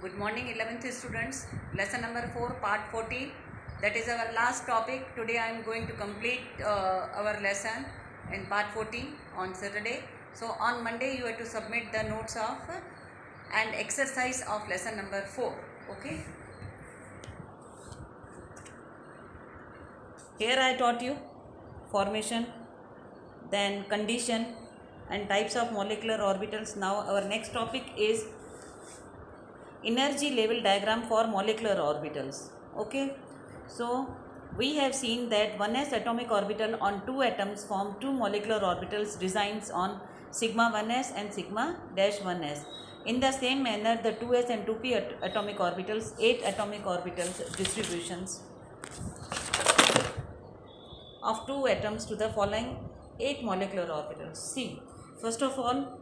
Good morning 11th students. Lesson number 4 part 40. That is our last topic. Today I am going to complete our lesson in part 40 on Saturday. So on Monday you have to submit the notes of and exercise of lesson number 4. Okay. Here I taught you formation, then condition and types of molecular orbitals. Now our next topic is energy level diagram for molecular orbitals. Okay, so we have seen that 1s atomic orbital on two atoms form two molecular orbitals designs on sigma 1s and sigma dash 1s. In the same manner, the 2s and 2p atomic orbitals, 8 atomic orbitals distributions of two atoms to the following 8 molecular orbitals. See, first of all,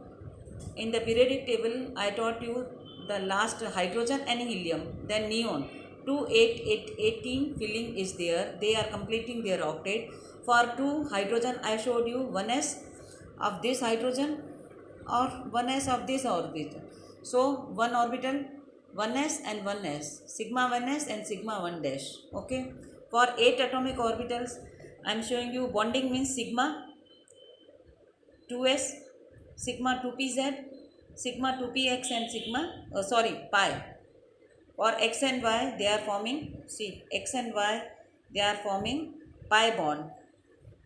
in the periodic table I taught you the last hydrogen and helium, then neon. 2, 8, 8, 18 filling is there. They are completing their octet. For 2 hydrogen I showed you 1s of this hydrogen or 1s of this orbital. So 1 orbital 1s and 1s, sigma 1s and sigma 1 dash. Okay. For 8 atomic orbitals I am showing you bonding means sigma 2s, sigma 2pz, sigma 2px and sigma pi. For x and y they are forming, see, x and y they are forming pi bond,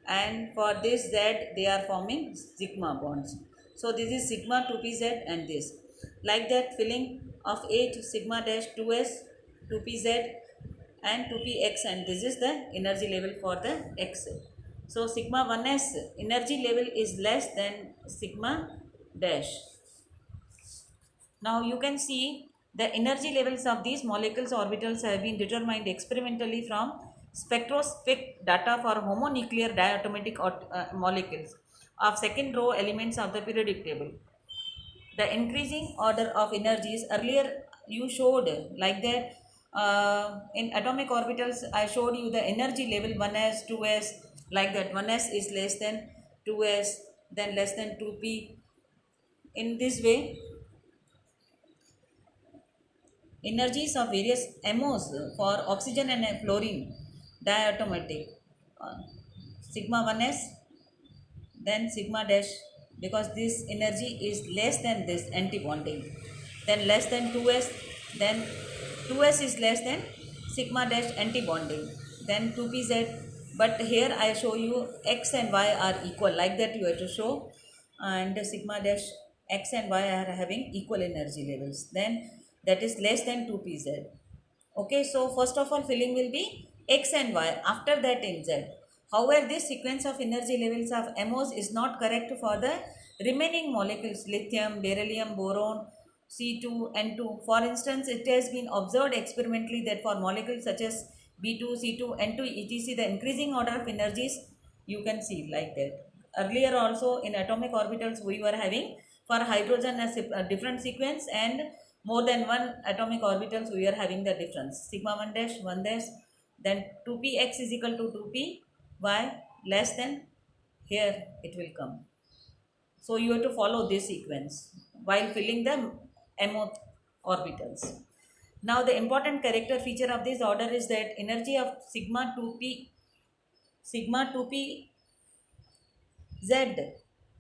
and for this z they are forming sigma bonds. So this is sigma 2pz and this. Like that, filling of 8 sigma dash 2s 2pz and 2px, and this is the energy level for the x. So sigma 1s energy level is less than sigma dash. Now you can see the energy levels of these molecules orbitals have been determined experimentally from spectroscopic data for homonuclear diatomic molecules of second row elements of the periodic table. The increasing order of energies, earlier you showed like that in atomic orbitals I showed you the energy level 1s, 2s, like that. 1s is less than 2s, then less than 2p. In this way, energies of various MOs for oxygen and fluorine diatomic, sigma 1s, then sigma dash, because this energy is less than this anti-bonding, then less than 2s, then 2s is less than sigma dash anti-bonding, then 2pz. But here I show you x and y are equal, like that you have to show, and sigma dash x and y are having equal energy levels, then that is less than 2pz. Okay, so first of all filling will be x and y, after that in z. However, this sequence of energy levels of MOs is not correct for the remaining molecules, lithium, beryllium, boron, C2, N2. For instance, it has been observed experimentally that for molecules such as B2, C2, N2, etc., the increasing order of energies you can see like that. Earlier also in atomic orbitals we were having for hydrogen a different sequence, and more than one atomic orbitals we are having the difference. Sigma 1 dash, 1 dash, then 2px is equal to 2p, y less than, here it will come. So you have to follow this sequence while filling the MO orbitals. Now the important character feature of this order is that energy of sigma 2p z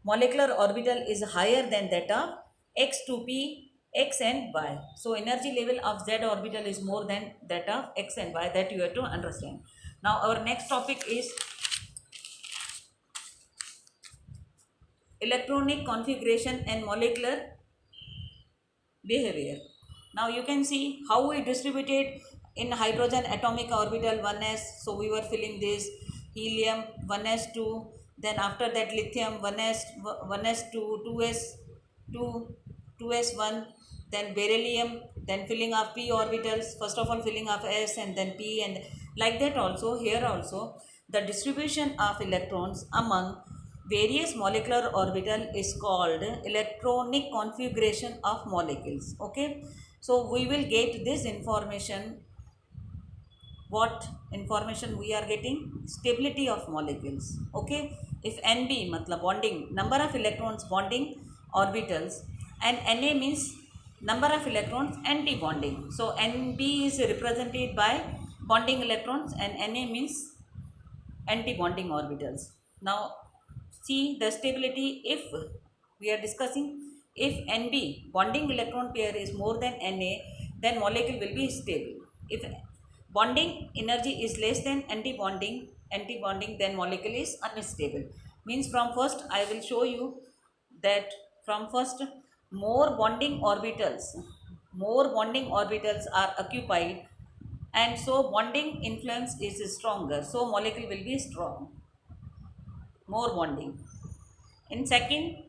molecular orbital is higher than that of x2p, x and y. So energy level of z orbital is more than that of x and y, that you have to understand. Now our next topic is electronic configuration and molecular behavior. Now you can see how we distributed in hydrogen atomic orbital 1s, so we were filling this, helium 1s2, then after that lithium 1s2, 2s2, 2s1, then beryllium, then filling of p orbitals, first of all filling of s and then p, and like that. Also here also the distribution of electrons among various molecular orbital is called electronic configuration of molecules. Okay, so we will get this information. What information we are getting? Stability of molecules. Okay, if NB matlab bonding, number of electrons bonding orbitals, and Na means number of electrons, anti-bonding. So Nb is represented by bonding electrons and Na means anti-bonding orbitals. Now see the stability. If we are discussing, if Nb bonding electron pair is more than Na, then molecule will be stable. If bonding energy is less than anti-bonding, then molecule is unstable. Means from first I will show you that from first more bonding orbitals are occupied, and so bonding influence is stronger, so molecule will be strong, more bonding. In second,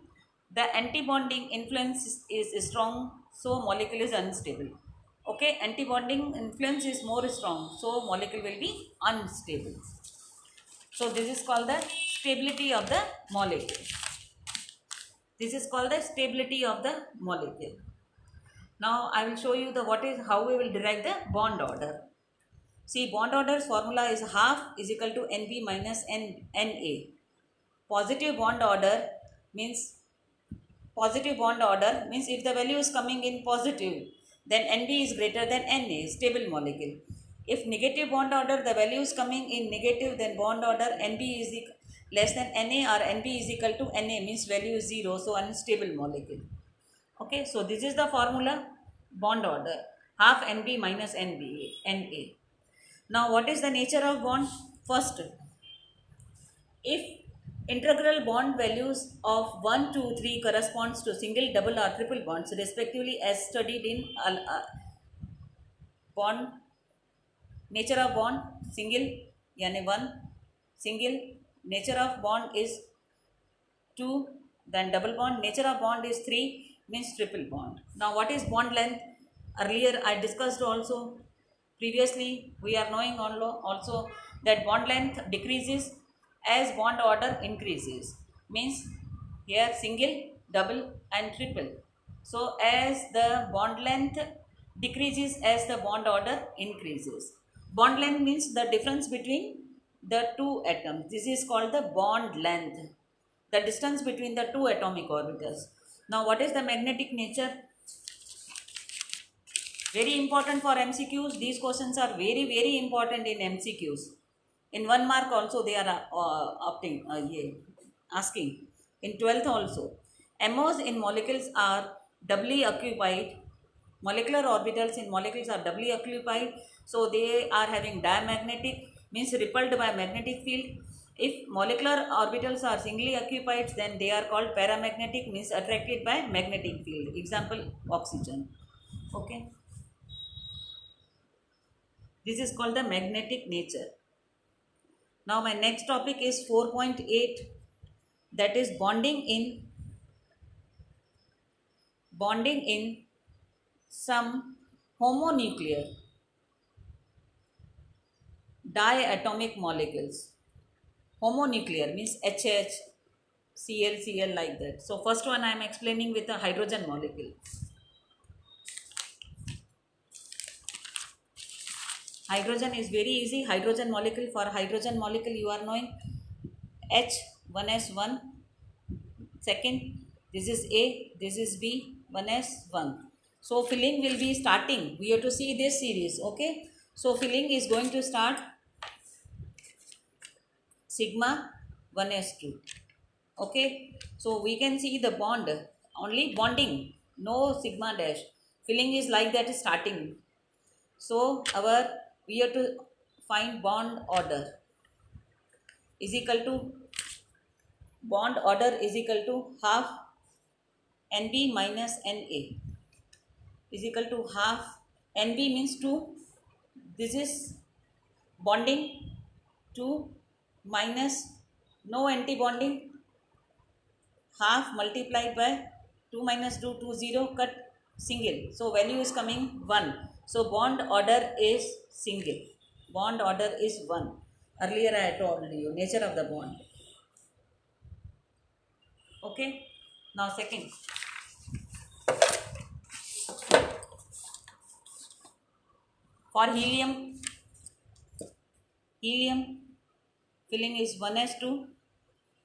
the anti-bonding influence is strong, so molecule is unstable. Okay, anti-bonding influence is more strong, so molecule will be unstable. So this is called the stability of the molecule. This is called the stability of the molecule. Now I will show you the how we will derive the bond order. See, bond order's formula is half is equal to Nb minus Na. Positive bond order means if the value is coming in positive, then Nb is greater than Na, stable molecule. If negative bond order, the value is coming in negative, then bond order Nb is less than Na or Nb is equal to Na, means value is 0, so unstable molecule. Okay, so this is the formula, bond order, half Nb minus Na. Now what is the nature of bond? First, if integral bond values of 1, 2, 3 corresponds to single, double or triple bonds respectively as studied in bond, nature of bond, single yani 1, single, nature of bond is 2, then double bond, nature of bond is 3, means triple bond. Now what is bond length? Earlier I discussed also, previously we are knowing also that bond length decreases as bond order increases, means here single, double and triple. So as the bond length decreases as the bond order increases. Bond length means the difference between the two atoms. This is called the bond length, the distance between the two atomic orbitals. Now what is the magnetic nature? Very important for MCQs. These questions are very important in MCQs. In 1 mark also they are asking. In 12th also. MOs in molecules are doubly occupied. Molecular orbitals in molecules are doubly occupied. So they are having diamagnetic, means repelled by magnetic field. If molecular orbitals are singly occupied, then they are called paramagnetic, means attracted by magnetic field. Example, oxygen. Okay. This is called the magnetic nature. Now my next topic is 4.8, that is bonding in some homonuclear diatomic molecules. Homonuclear means HH, Cl, Cl like that. So first one I am explaining with a hydrogen molecule. Hydrogen is very easy. Hydrogen molecule, for hydrogen molecule you are knowing H1s1. Second, this is A, this is B, 1s1. So filling will be starting. We have to see this series. Okay. So filling is going to start sigma 1s2. Okay. So we can see the bond, only bonding, no sigma dash. Filling is like that starting. So we have to find bond order is equal to half Nb minus Na is equal to half. Nb means 2. This is bonding 2 minus no anti-bonding, half multiplied by 2 minus 2, 2 0, cut single. So value is coming 1. So bond order is single. Bond order is 1. Earlier I told you nature of the bond. Okay. Now second. For helium filling is 1s2.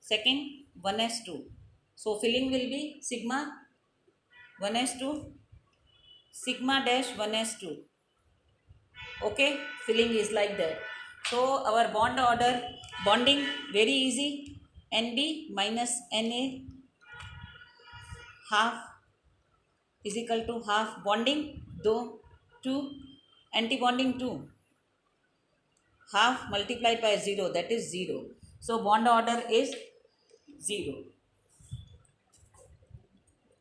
Second, 1s2. So filling will be sigma 1s2 sigma dash 1s2. Okay, filling is like that. So our bond order, bonding very easy. Nb minus Na half is equal to half bonding, though 2, anti bonding 2, half multiplied by 0, that is 0. So bond order is 0.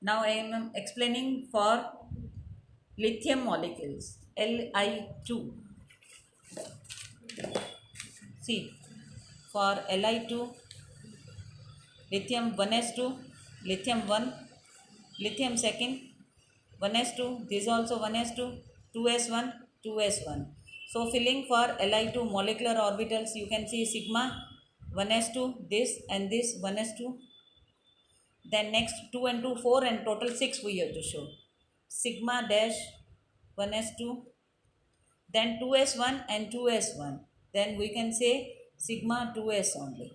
Now I am explaining for lithium molecules, Li2. See, for Li2, lithium 1s2, lithium 1, lithium second, 1s2, this also 1s2, 2s1, 2s1. So filling for Li2 molecular orbitals, you can see sigma 1s2, this and this 1s2. Then next 2 and 2, 4, and total 6 we have to show. Sigma dash 1s2, then 2s1 and 2s1. Then we can say sigma 2s only.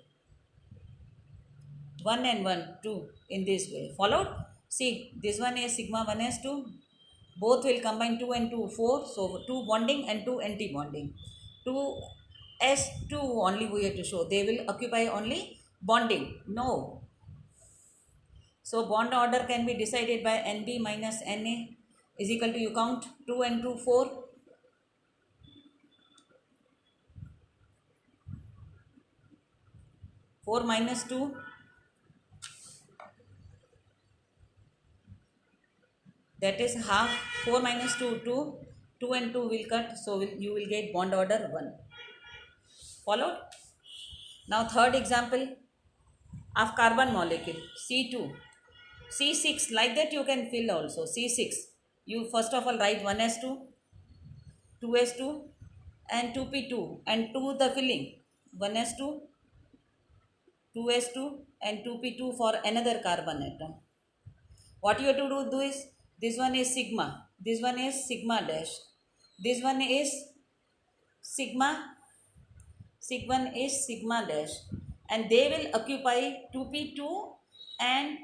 1 and 1, 2 in this way. Followed? See, this one is sigma 1s2. Both will combine 2 and 2, 4. So 2 bonding and 2 anti-bonding. 2s2 only we have to show. They will occupy only bonding. No. So bond order can be decided by Nb minus Na is equal to, you count 2 and 2, 4. 4 minus 2, that is half. 4 minus 2, 2. 2 and 2 will cut, so you will get bond order 1. Followed? Now third example of carbon molecule, C2. C6, like that you can fill also. C6, you first of all write 1s2, 2s2 and 2p2 and 2 the filling. 1s2, 2s2 and 2p2 for another carbon atom. What you have to do is, this one is sigma, this one is sigma dash, this one is sigma, sigma is sigma dash, and they will occupy 2p2, and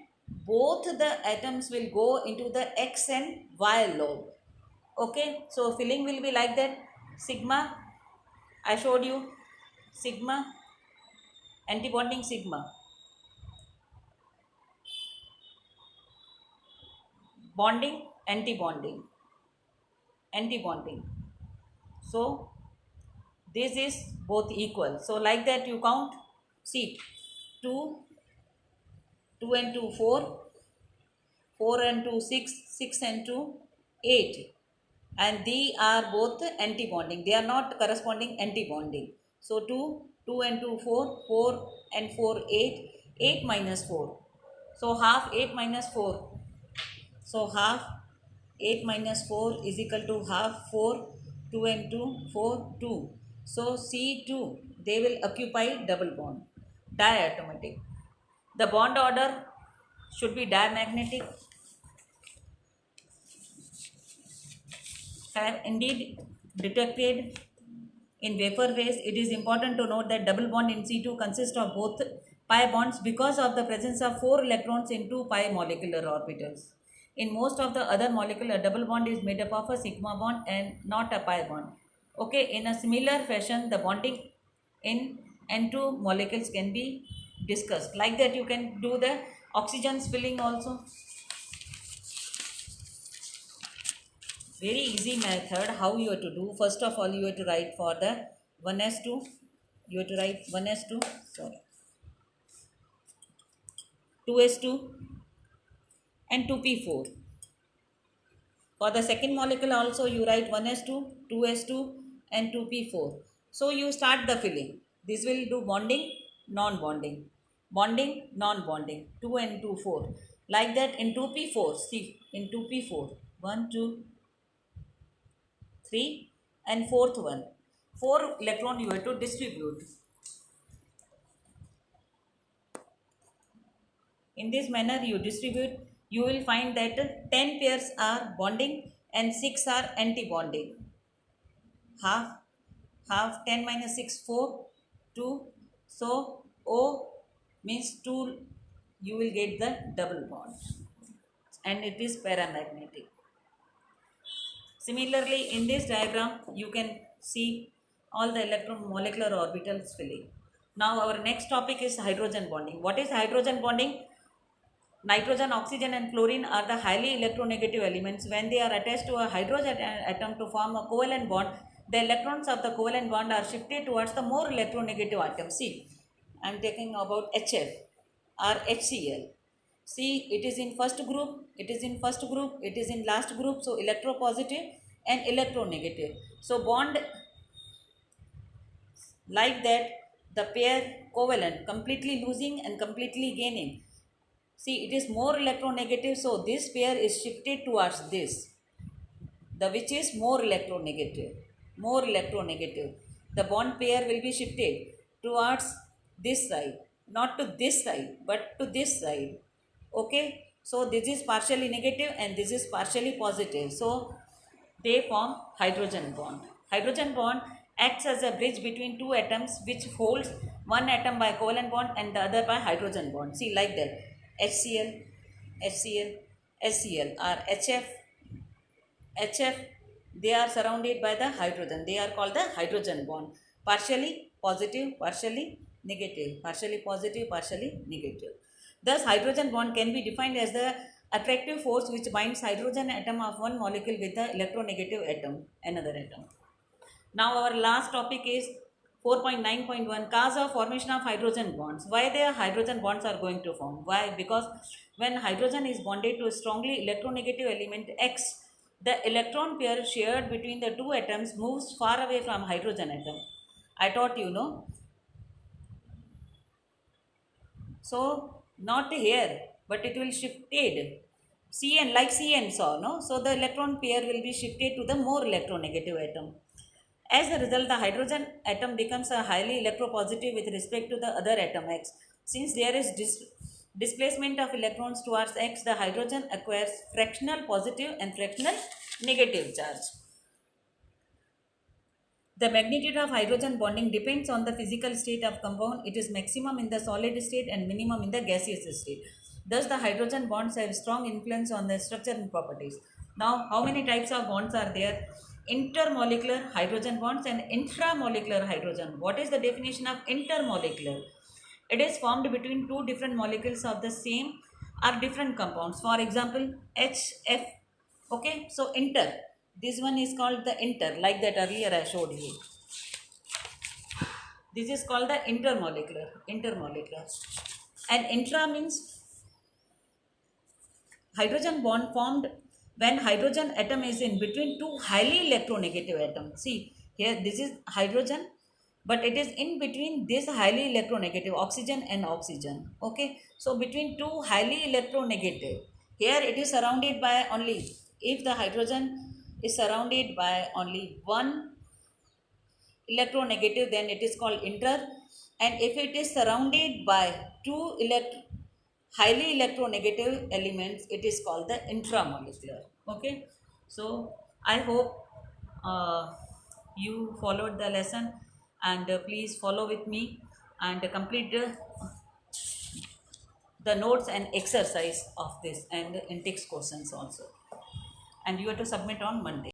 both the atoms will go into the x and y lobe. Okay, so filling will be like that. Sigma, I showed you, sigma, antibonding sigma, bonding, antibonding, antibonding. So this is both equal. So like that you count. See, 2, 2 and 2, 4, 4 and 2, 6, 6 and 2, 8. And they are both anti-bonding. They are not corresponding anti-bonding. So 2, 2 and 2, 4, 4 and 4, 8, 8 minus 4. So half 8 minus 4. So half 8 minus 4 is equal to half 4, 2 and 2, 4, 2. So C2, they will occupy double bond, diatomic. The bond order should be diamagnetic. Have indeed detected in vapor phase. It is important to note that double bond in C2 consists of both pi bonds because of the presence of 4 electrons in 2 pi molecular orbitals. In most of the other molecules, a double bond is made up of a sigma bond and not a pi bond. Okay, in a similar fashion, the bonding in N2 molecules can be discussed. Like that, you can do the oxygen filling also. Very easy method. How you have to do? First of all, you have to write for the 1s2. You have to write 1s2. Sorry. 2s2 and 2p4. For the second molecule also you write 1s2, 2s2 and 2p4. So you start the filling. This will do bonding, non-bonding, bonding, non-bonding, 2 and 2, 4. Like that in 2p4, see, in 2p4, 1, 2, 3 and fourth one. 4 electron you have to distribute. In this manner you distribute, you will find that 10 pairs are bonding and 6 are anti-bonding. Half, half 10 minus 6, 4, 2. So O means 2, you will get the double bond and it is paramagnetic. Similarly, in this diagram you can see all the electron molecular orbitals filling. Now our next topic is hydrogen bonding. What is hydrogen bonding? Nitrogen, oxygen and fluorine are the highly electronegative elements. When they are attached to a hydrogen atom to form a covalent bond, the electrons of the covalent bond are shifted towards the more electronegative atom. See, I am talking about HF or HCl. See, it is in first group, it is in first group, it is in last group. So electropositive and electronegative. So bond like that, the pair covalent, completely losing and completely gaining. See, it is more electronegative, so this pair is shifted towards this, the which is more electronegative. More electronegative. The bond pair will be shifted towards this side, not to this side, but to this side. Okay, so this is partially negative and this is partially positive. So they form hydrogen bond. Hydrogen bond acts as a bridge between two atoms which holds one atom by covalent bond and the other by hydrogen bond. See, like that. HCl, HCl, HCl or HF, they are surrounded by the hydrogen. They are called the hydrogen bond. Partially positive, partially negative, partially positive, partially negative. Thus, hydrogen bond can be defined as the attractive force which binds hydrogen atom of one molecule with the electronegative atom, another atom. Now our last topic is 4.9.1, cause of formation of hydrogen bonds. Why the hydrogen bonds are going to form? Why? Because when hydrogen is bonded to a strongly electronegative element X, the electron pair shared between the two atoms moves far away from hydrogen atom. I taught you, no? So not here, but it will shifted. Cn, like Cn saw, no? So the electron pair will be shifted to the more electronegative atom. As a result, the hydrogen atom becomes a highly electropositive with respect to the other atom X. Since there is displacement of electrons towards X, the hydrogen acquires fractional positive and fractional negative charge. The magnitude of hydrogen bonding depends on the physical state of compound. It is maximum in the solid state and minimum in the gaseous state. Thus, the hydrogen bonds have strong influence on the structure and properties. Now, how many types of bonds are there? Intermolecular hydrogen bonds and intramolecular hydrogen. What is the definition of intermolecular? It is formed between two different molecules of the same or different compounds. For example, HF. Okay, so inter. This one is called the inter, like that earlier I showed you. This is called the intermolecular. And intra means hydrogen bond formed when hydrogen atom is in between two highly electronegative atoms. See, here this is hydrogen, but it is in between this highly electronegative oxygen and oxygen. Okay, so between two highly electronegative, here it is surrounded by only, if the hydrogen is surrounded by only one electronegative, then it is called inter, and if it is surrounded by two highly electronegative elements, it is called the intramolecular. Okay, so I hope you followed the lesson, and please follow with me and complete the notes and exercise of this and in text questions also, and you have to submit on Monday.